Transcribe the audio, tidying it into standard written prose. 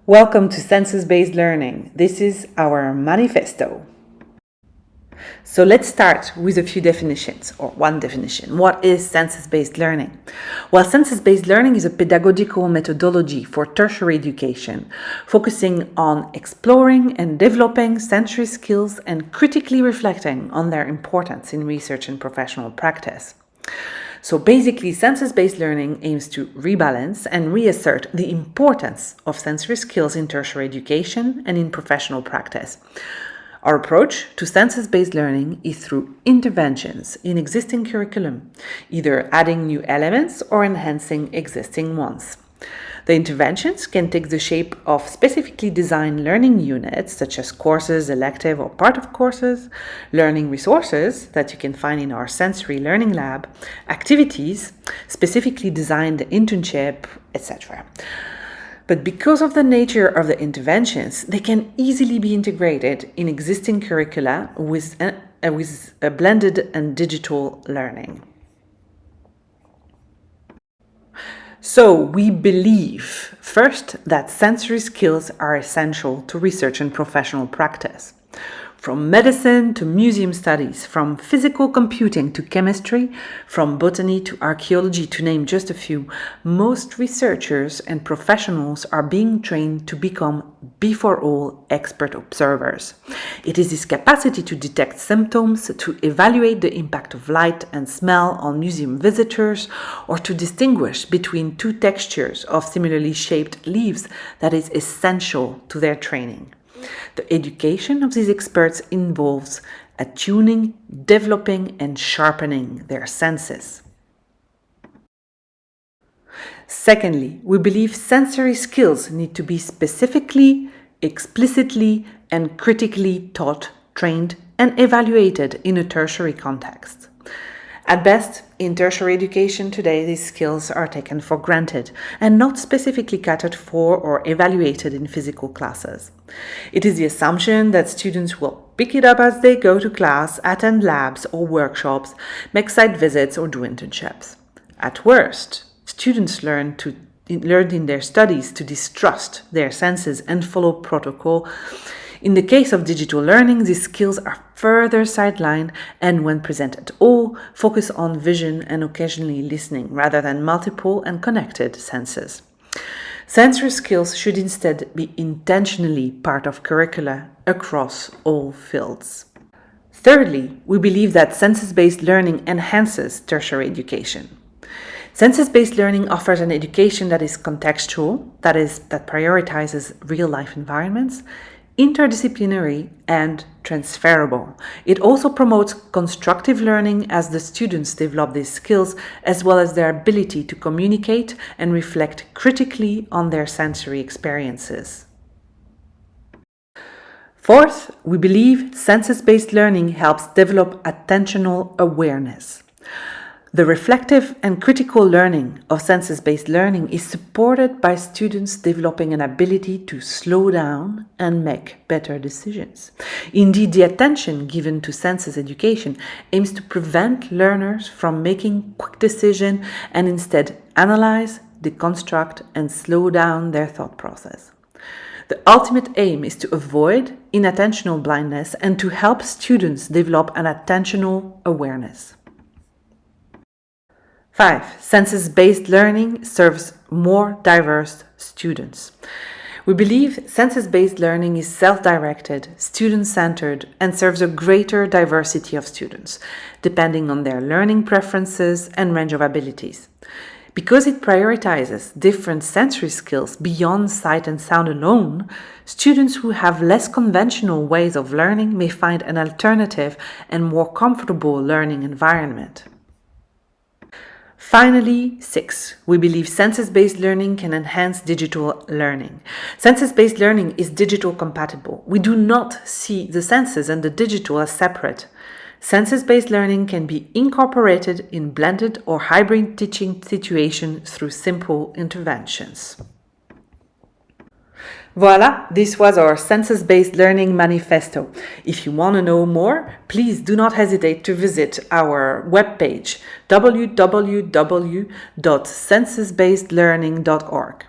Welcome to Senses-Based Learning. This is our Manifesto. So let's start with a few definitions, or one definition. What is senses-based learning? Well, senses-based learning is a pedagogical methodology for tertiary education, focusing on exploring and developing sensory skills and critically reflecting on their importance in research and professional practice. So basically, senses-based learning aims to rebalance and reassert the importance of sensory skills in tertiary education and in professional practice. Our approach to senses-based learning is through interventions in existing curriculum, either adding new elements or enhancing existing ones. The interventions can take the shape of specifically designed learning units, such as courses, elective or part of courses, learning resources that you can find in our sensory learning lab, activities, specifically designed internship, etc. But because of the nature of the interventions, they can easily be integrated in existing curricula with a blended and digital learning. So we believe, first, that sensory skills are essential to research and professional practice. From medicine to museum studies, from physical computing to chemistry, from botany to archaeology, to name just a few, most researchers and professionals are being trained to become, before all, expert observers. It is this capacity to detect symptoms, to evaluate the impact of light and smell on museum visitors, or to distinguish between two textures of similarly shaped leaves that is essential to their training. The education of these experts involves attuning, developing, and sharpening their senses. Secondly, we believe sensory skills need to be specifically, explicitly, and critically taught, trained, and evaluated in a tertiary context. At best, in tertiary education today, these skills are taken for granted and not specifically catered for or evaluated in physical classes. It is the assumption that students will pick it up as they go to class, attend labs or workshops, make site visits, or do internships. At worst, students learn in their studies to distrust their senses and follow protocol. In the case of digital learning, these skills are further sidelined and, when present at all, focus on vision and occasionally listening rather than multiple and connected senses. Sensory skills should instead be intentionally part of curricula across all fields. Thirdly, we believe that senses-based learning enhances tertiary education. Senses-based learning offers an education that is contextual, that prioritizes real-life environments, interdisciplinary, and transferable. It also promotes constructive learning as the students develop these skills, as well as their ability to communicate and reflect critically on their sensory experiences. Fourth, we believe senses-based learning helps develop attentional awareness. The reflective and critical learning of senses-based learning is supported by students developing an ability to slow down and make better decisions. Indeed, the attention given to senses education aims to prevent learners from making quick decisions and instead analyze, deconstruct, and slow down their thought process. The ultimate aim is to avoid inattentional blindness and to help students develop an attentional awareness. 5. Senses-based learning serves more diverse students. We believe senses-based learning is self-directed, student-centered, and serves a greater diversity of students, depending on their learning preferences and range of abilities. Because it prioritizes different sensory skills beyond sight and sound alone, students who have less conventional ways of learning may find an alternative and more comfortable learning environment. Finally, 6. We believe senses-based learning can enhance digital learning. Senses-based learning is digital compatible. We do not see the senses and the digital as separate. Senses-based learning can be incorporated in blended or hybrid teaching situations through simple interventions. Voila, this was our senses-based learning manifesto. If you want to know more, please do not hesitate to visit our webpage www.sensesbasedlearning.org.